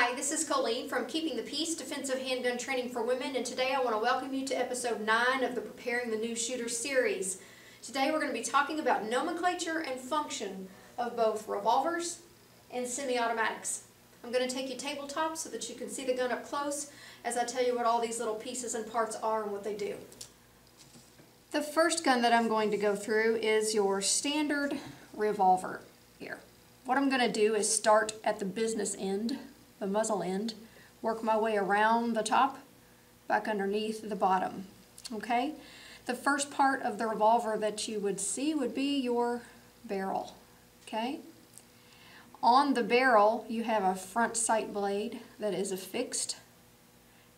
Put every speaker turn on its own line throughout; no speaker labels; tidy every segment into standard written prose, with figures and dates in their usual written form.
Hi, this is Colleen from Keeping the Peace Defensive Handgun Training for Women, and today I want to welcome you to episode 9 of the Preparing the New Shooter series. Today we're going to be talking about nomenclature and function of both revolvers and semi-automatics. I'm going to take you tabletop so that you can see the gun up close as I tell you what all these little pieces and parts are and what they do. The first gun that I'm going to go through is your standard revolver here. What I'm going to do is start at the business end, the muzzle end, work my way around the top, back underneath the bottom. Okay? The first part of the revolver that you would see would be your barrel. Okay? On the barrel, you have a front sight blade that is affixed.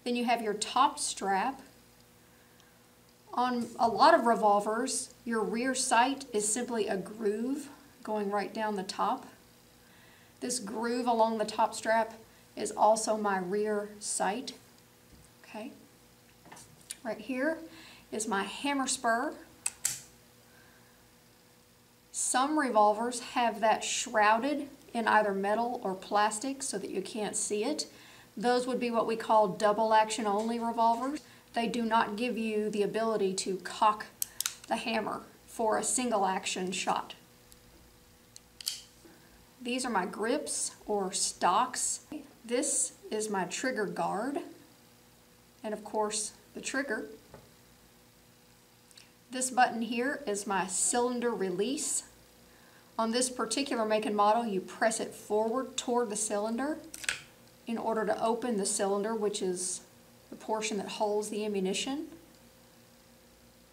Then you have your top strap. On a lot of revolvers, your rear sight is simply a groove going right down the top. This groove along the top strap is also my rear sight. Okay. Right here is my hammer spur. Some revolvers have that shrouded in either metal or plastic so that you can't see it. Those would be what we call double action only revolvers. They do not give you the ability to cock the hammer for a single action shot. These are my grips or stocks. This is my trigger guard, and of course the trigger. This button here is my cylinder release. On this particular make and model, you press it forward toward the cylinder in order to open the cylinder, which is the portion that holds the ammunition.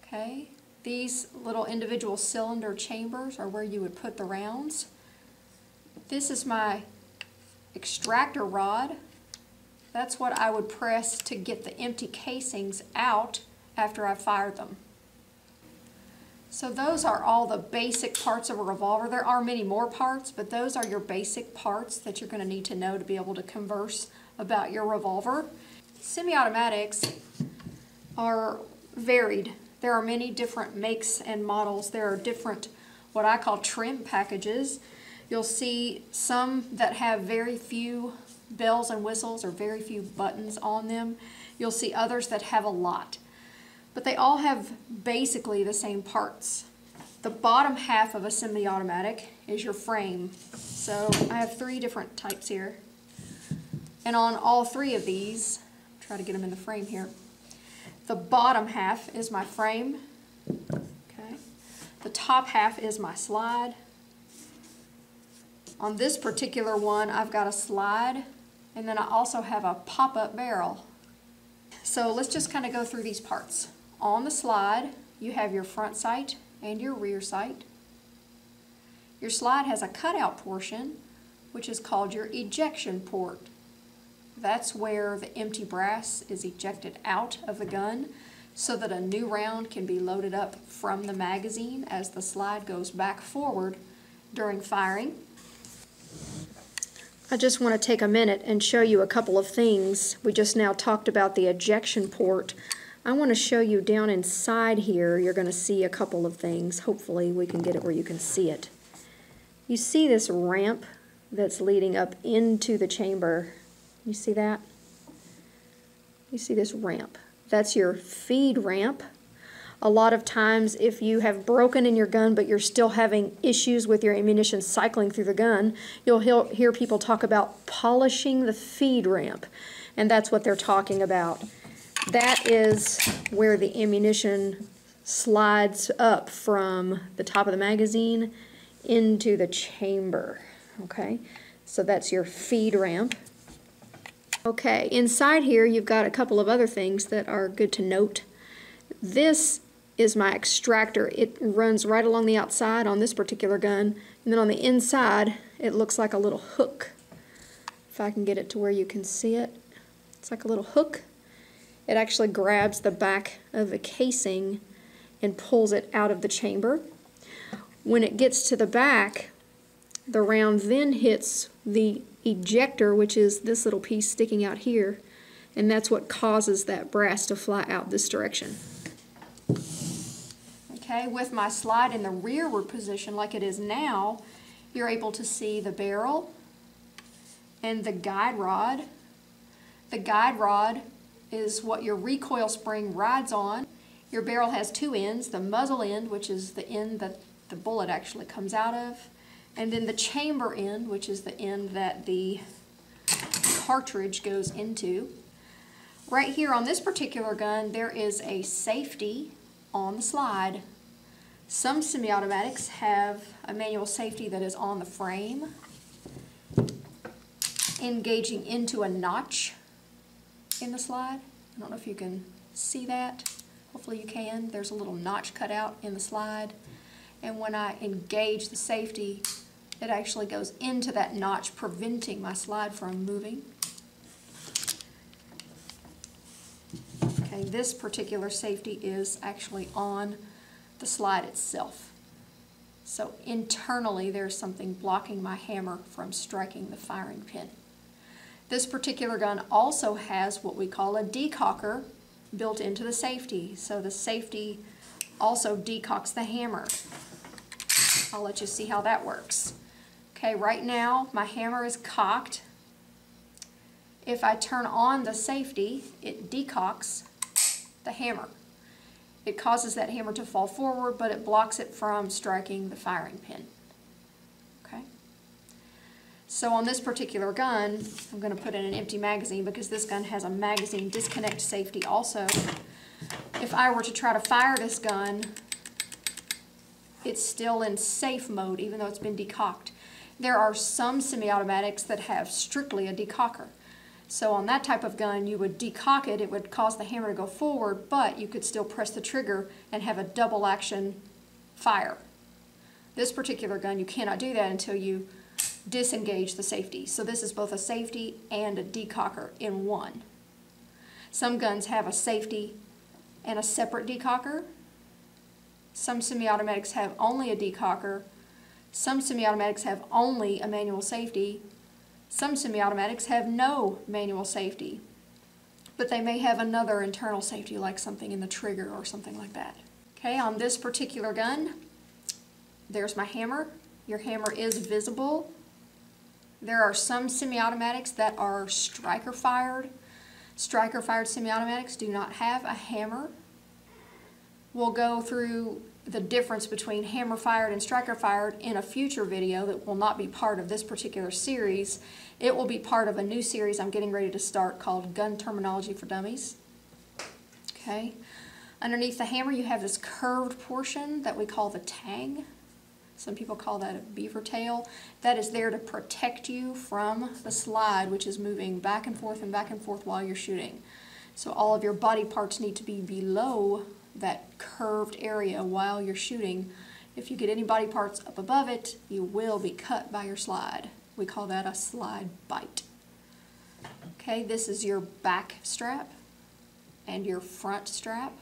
Okay, these little individual cylinder chambers are where you would put the rounds. This is my extractor rod. That's what I would press to get the empty casings out after I fired them. So those are all the basic parts of a revolver. There are many more parts, but those are your basic parts that you're going to need to know to be able to converse about your revolver. Semi-automatics are varied. There are many different makes and models. There are different, what I call trim packages. You'll see some that have very few bells and whistles or very few buttons on them. You'll see others that have a lot. But they all have basically the same parts. The bottom half of a semi-automatic is your frame. So I have 3 different types here. And on all 3 of these, try to get them in the frame here. The bottom half is my frame. Okay. The top half is my slide. On this particular one, I've got a slide, and then I also have a pop-up barrel. So let's just kind of go through these parts. On the slide, you have your front sight and your rear sight. Your slide has a cutout portion, which is called your ejection port. That's where the empty brass is ejected out of the gun so that a new round can be loaded up from the magazine as the slide goes back forward during firing. I just want to take a minute and show you a couple of things. We just now talked about the ejection port. I want to show you down inside here. You're going to see a couple of things. Hopefully we can get it where you can see it. You see this ramp that's leading up into the chamber. You see that? You see this ramp. That's your feed ramp. A lot of times if you have broken in your gun but you're still having issues with your ammunition cycling through the gun, you'll hear people talk about polishing the feed ramp, and that's what they're talking about. That is where the ammunition slides up from the top of the magazine into the chamber. Okay, so that's your feed ramp. Okay, inside here you've got a couple of other things that are good to note. This is my extractor. It runs right along the outside on this particular gun, and then on the inside it looks like a little hook. If I can get it to where you can see it, it's like a little hook. It actually grabs the back of the casing and pulls it out of the chamber. When it gets to the back, the round then hits the ejector, which is this little piece sticking out here, and that's what causes that brass to fly out this direction. Okay, with my slide in the rearward position like it is now, you're able to see the barrel and the guide rod. The guide rod is what your recoil spring rides on. Your barrel has two ends, the muzzle end, which is the end that the bullet actually comes out of, and then the chamber end, which is the end that the cartridge goes into. Right here on this particular gun, there is a safety on the slide. Some semi-automatics have a manual safety that is on the frame, engaging into a notch in the slide. I don't know if you can see that. Hopefully you can. There's a little notch cut out in the slide, and when I engage the safety, it actually goes into that notch, preventing my slide from moving. Okay, this particular safety is actually on the slide itself. So internally there's something blocking my hammer from striking the firing pin. This particular gun also has what we call a decocker built into the safety. So the safety also decocks the hammer. I'll let you see how that works. Okay, right now my hammer is cocked. If I turn on the safety, it decocks the hammer. It causes that hammer to fall forward, but it blocks it from striking the firing pin. Okay? So on this particular gun, I'm going to put in an empty magazine because this gun has a magazine disconnect safety also. If I were to try to fire this gun, it's still in safe mode even though it's been decocked. There are some semi-automatics that have strictly a decocker. So on that type of gun, you would decock it, it would cause the hammer to go forward, but you could still press the trigger and have a double action fire. This particular gun, you cannot do that until you disengage the safety. So this is both a safety and a decocker in one. Some guns have a safety and a separate decocker. Some semi-automatics have only a decocker. Some semi-automatics have only a manual safety. Some semi-automatics have no manual safety, but they may have another internal safety like something in the trigger or something like that. Okay, on this particular gun, there's my hammer. Your hammer is visible. There are some semi-automatics that are striker fired. Striker fired semi-automatics do not have a hammer. We'll go through the difference between hammer fired and striker fired in a future video that will not be part of this particular series. It will be part of a new series I'm getting ready to start called Gun Terminology for Dummies. Okay. Underneath the hammer you have this curved portion that we call the tang. Some people call that a beaver tail. That is there to protect you from the slide, which is moving back and forth while you're shooting. So all of your body parts need to be below that curved area while you're shooting. If you get any body parts up above it, you will be cut by your slide. We call that a slide bite. Okay, this is your back strap and your front strap.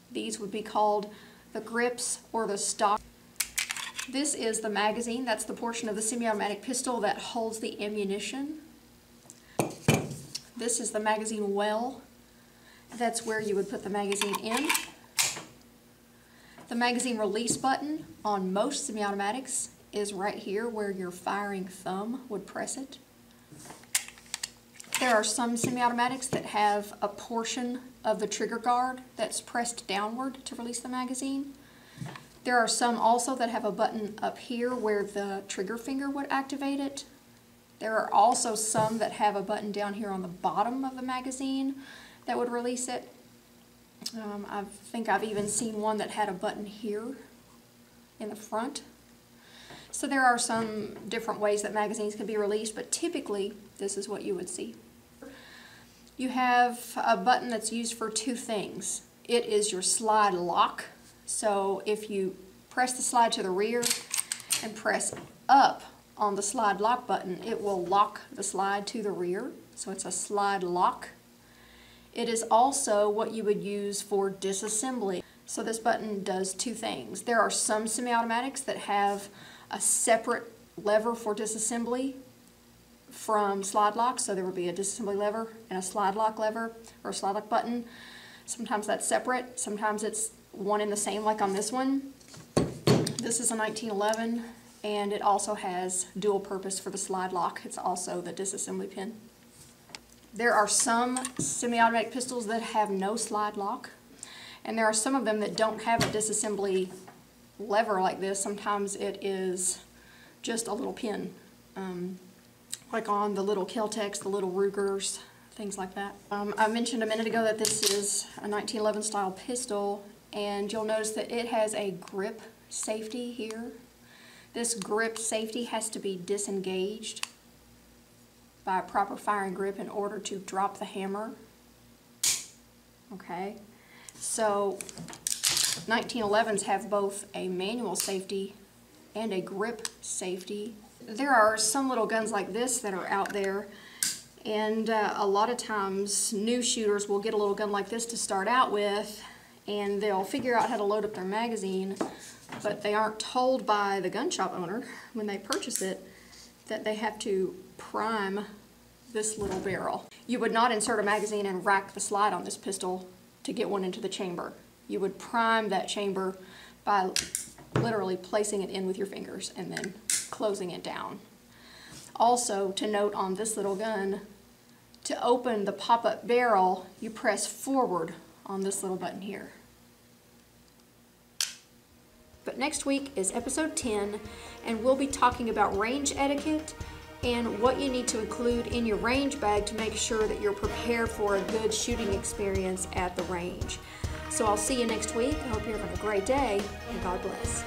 These would be called the grips or the stock. This is the magazine. That's the portion of the semi-automatic pistol that holds the ammunition. This is the magazine well. That's where you would put the magazine in. The magazine release button on most semi-automatics is right here where your firing thumb would press it. There are some semi-automatics that have a portion of the trigger guard that's pressed downward to release the magazine. There are some also that have a button up here where the trigger finger would activate it. There are also some that have a button down here on the bottom of the magazine that would release it. I think I've even seen one that had a button here in the front. So there are some different ways that magazines can be released, but typically this is what you would see. You have a button that's used for two things. It is your slide lock. So if you press the slide to the rear and press up on the slide lock button, it will lock the slide to the rear. So it's a slide lock. It is also what you would use for disassembly. So this button does two things. There are some semi-automatics that have a separate lever for disassembly from slide lock. So there would be a disassembly lever and a slide lock lever or a slide lock button. Sometimes that's separate. Sometimes it's one and the same, like on this one. This is a 1911 and it also has dual purpose for the slide lock. It's also the disassembly pin. There are some semi-automatic pistols that have no slide lock, and there are some of them that don't have a disassembly lever like this. Sometimes it is just a little pin, like on the little Kel-Tecs, the little Rugers, things like that. I mentioned a minute ago that this is a 1911 style pistol, and you'll notice that it has a grip safety here. This grip safety has to be disengaged by a proper firing grip in order to drop the hammer. Okay, so 1911s have both a manual safety and a grip safety. There are some little guns like this that are out there, and a lot of times new shooters will get a little gun like this to start out with, and they'll figure out how to load up their magazine, but they aren't told by the gun shop owner when they purchase it that they have to prime this little barrel. You would not insert a magazine and rack the slide on this pistol to get one into the chamber. You would prime that chamber by literally placing it in with your fingers and then closing it down. Also, to note on this little gun, to open the pop-up barrel, you press forward on this little button here. But next week is episode 10, and we'll be talking about range etiquette and what you need to include in your range bag to make sure that you're prepared for a good shooting experience at the range. So I'll see you next week. I hope you're having a great day, and God bless.